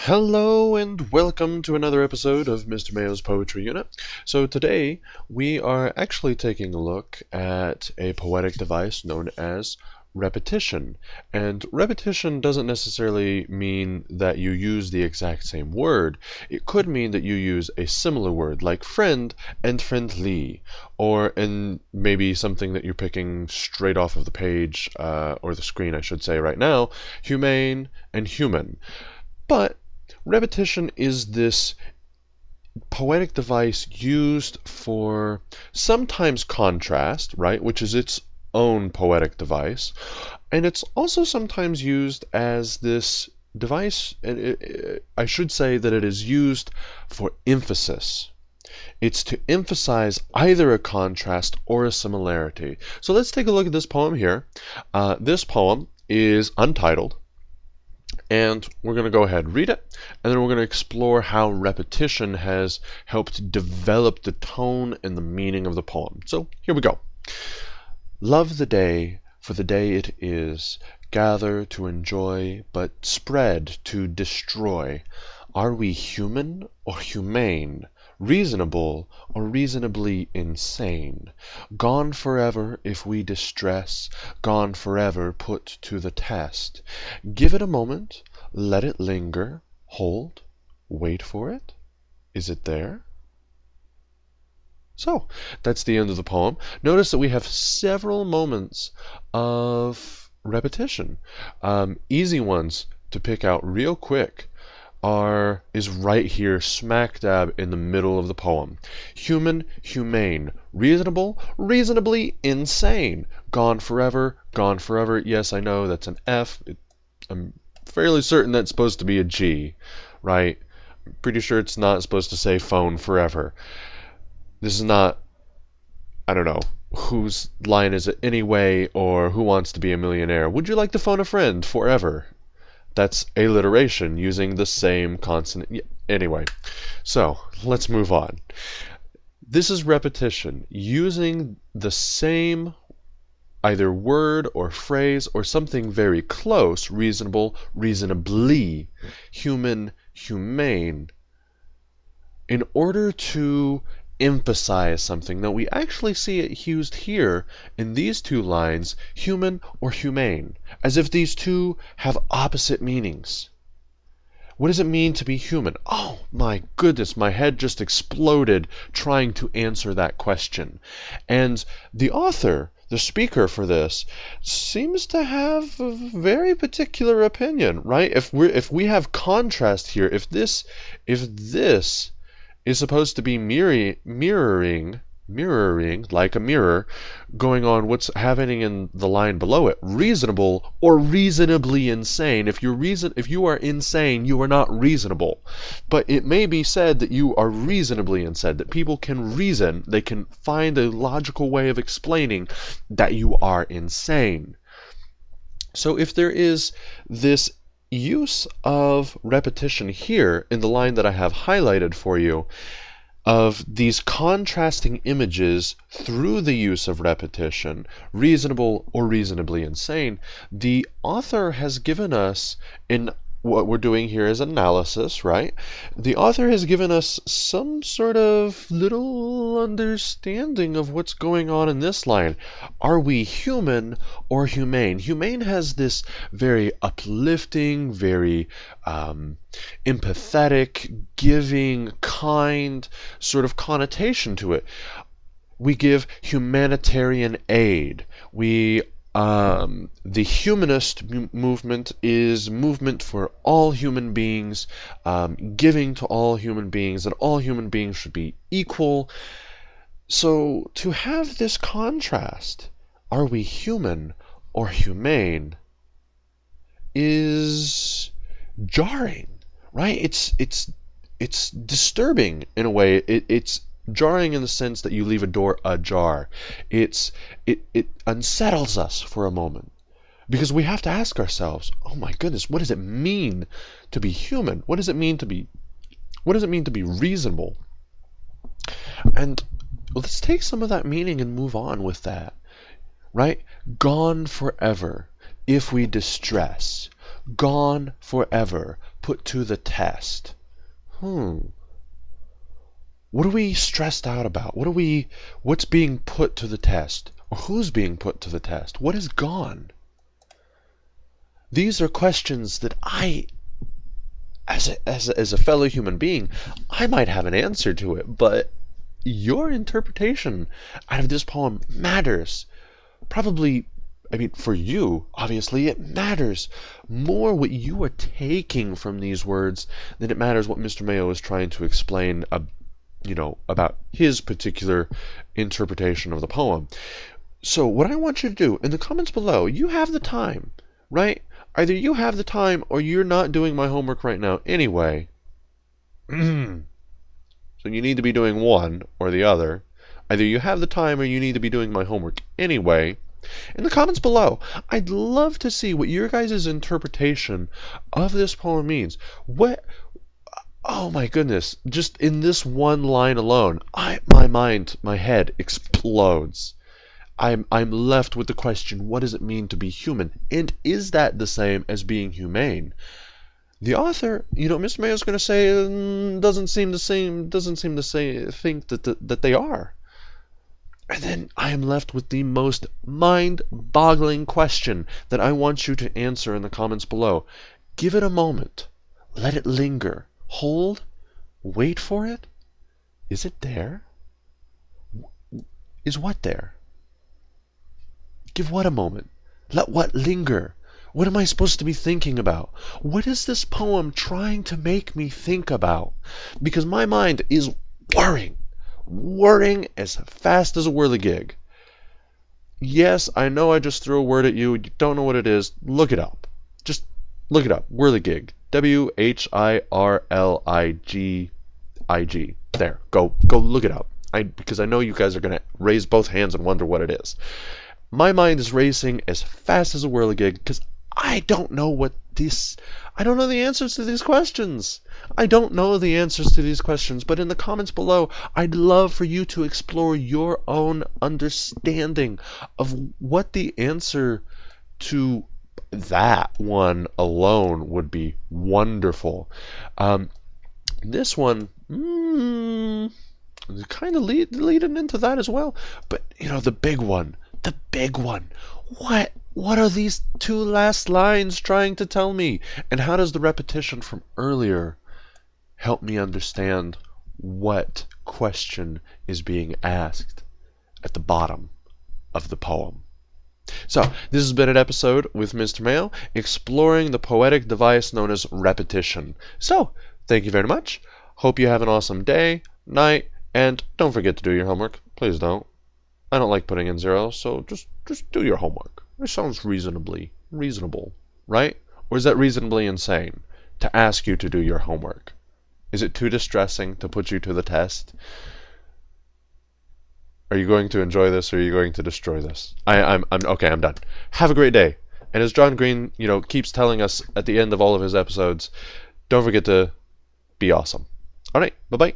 Hello and welcome to another episode of Mr. Mayo's Poetry Unit. So today we are actually taking a look at a poetic device known as repetition. And repetition doesn't necessarily mean that you use the exact same word. It could mean that you use a similar word like friend and friendly, or in maybe something that you're picking straight off of the page, or the screen I should say right now, humane and human. But repetition is this poetic device used for sometimes contrast, right, which is its own poetic device, and it's also sometimes used as this device, and I should say that it is used for emphasis. It's to emphasize either a contrast or a similarity. So let's take a look at this poem here. This poem is Untitled. And we're going to go ahead and read it, and then we're going to explore how repetition has helped develop the tone and the meaning of the poem. So here we go. Love the day, for the day it is. Gather to enjoy, but spread to destroy. Are we human or humane? Reasonable or reasonably insane? Gone forever if we distress, gone forever put to the test. Give it a moment, let it linger, hold, wait for it. Is it there? So, that's the end of the poem. Notice that we have several moments of repetition. Easy ones to pick out real quick is right here, smack dab in the middle of the poem. Human, humane. Reasonable, reasonably insane. Gone forever, gone forever. Yes, I know that's an F. I'm fairly certain that's supposed to be a G, right? I'm pretty sure it's not supposed to say phone forever. This is not, I don't know, whose line is it anyway, or Who Wants to Be a Millionaire? Would you like to phone a friend forever? That's alliteration using the same consonant. Anyway, so let's move on. This is repetition, using the same either word or phrase or something very close, reasonable, reasonably, human, humane, in order to emphasize something. Now, we actually see it used here in these two lines, human or humane, as if these two have opposite meanings. What does it mean to be human? Oh my goodness, my head just exploded trying to answer that question. And the author, the speaker for this, seems to have a very particular opinion, right? If we have contrast here, if this is supposed to be mirroring like a mirror, going on what's happening in the line below it. Reasonable or reasonably insane. If you are insane, you are not reasonable. But it may be said that you are reasonably insane, that people can reason, they can find a logical way of explaining that you are insane. So if there is this use of repetition here in the line that I have highlighted for you, of these contrasting images through the use of repetition, reasonable or reasonably insane, the author has given us, in what we're doing here is analysis, right? The author has given us some sort of little understanding of what's going on in this line. Are we human or humane? Humane has this very uplifting, very empathetic, giving, kind sort of connotation to it. We give humanitarian aid. The humanist movement is movement for all human beings, giving to all human beings, and all human beings should be equal. So to have this contrast, are we human or humane, is jarring, right? It's disturbing in a way. It's jarring in the sense that you leave a door ajar. It unsettles us for a moment, because we have to ask ourselves, oh my goodness, what does it mean to be human? What does it mean to be reasonable? And let's take some of that meaning and move on with that, right? Gone forever if we distress, Gone forever, put to the test. What are we stressed out about? What's being put to the test? Or who's being put to the test? What is gone? These are questions that as a fellow human being, I might have an answer to it, but your interpretation out of this poem matters. Probably, for you, obviously, it matters more what you are taking from these words than it matters what Mr. Mayo is trying to explain, about his particular interpretation of the poem. So what I want you to do, in the comments below, you have the time, right? Either you have the time or you're not doing my homework right now anyway. So you need to be doing one or the other. Either you have the time or you need to be doing my homework anyway. In the comments below, I'd love to see what your guys' interpretation of this poem means. Oh my goodness, just in this one line alone, my head explodes. I'm left with the question, what does it mean to be human? And is that the same as being humane? The author, Mr. Mayo's going to say, doesn't seem to think that they are. And then I am left with the most mind-boggling question that I want you to answer in the comments below. Give it a moment. Let it linger. Hold. Wait for it. Is it there? Is what there? Give what a moment? Let what linger? What am I supposed to be thinking about? What is this poem trying to make me think about? Because my mind is whirring as fast as a whirligig. Yes, I know I just threw a word at you. You don't know what it is. Look it up. Just look it up. Whirligig. WHIRLIGIG. There. Go look it up. Because I know you guys are going to raise both hands and wonder what it is. My mind is racing as fast as a whirligig because I don't know the answers to these questions. I don't know the answers to these questions, but in the comments below, I'd love for you to explore your own understanding of what the answer to that one alone would be. Wonderful. This one, kind of leading into that as well, but the big one. The big one. What are these two last lines trying to tell me? And how does the repetition from earlier help me understand what question is being asked at the bottom of the poem? So, this has been an episode with Mr. Mayo exploring the poetic device known as repetition. So, thank you very much. Hope you have an awesome day, night, and don't forget to do your homework. Please don't. I don't like putting in zeros, so just do your homework. It sounds reasonable, right? Or is that reasonably insane to ask you to do your homework? Is it too distressing to put you to the test? Are you going to enjoy this or are you going to destroy this? I'm okay, I'm done. Have a great day. And as John Green, keeps telling us at the end of all of his episodes, don't forget to be awesome. All right, bye-bye.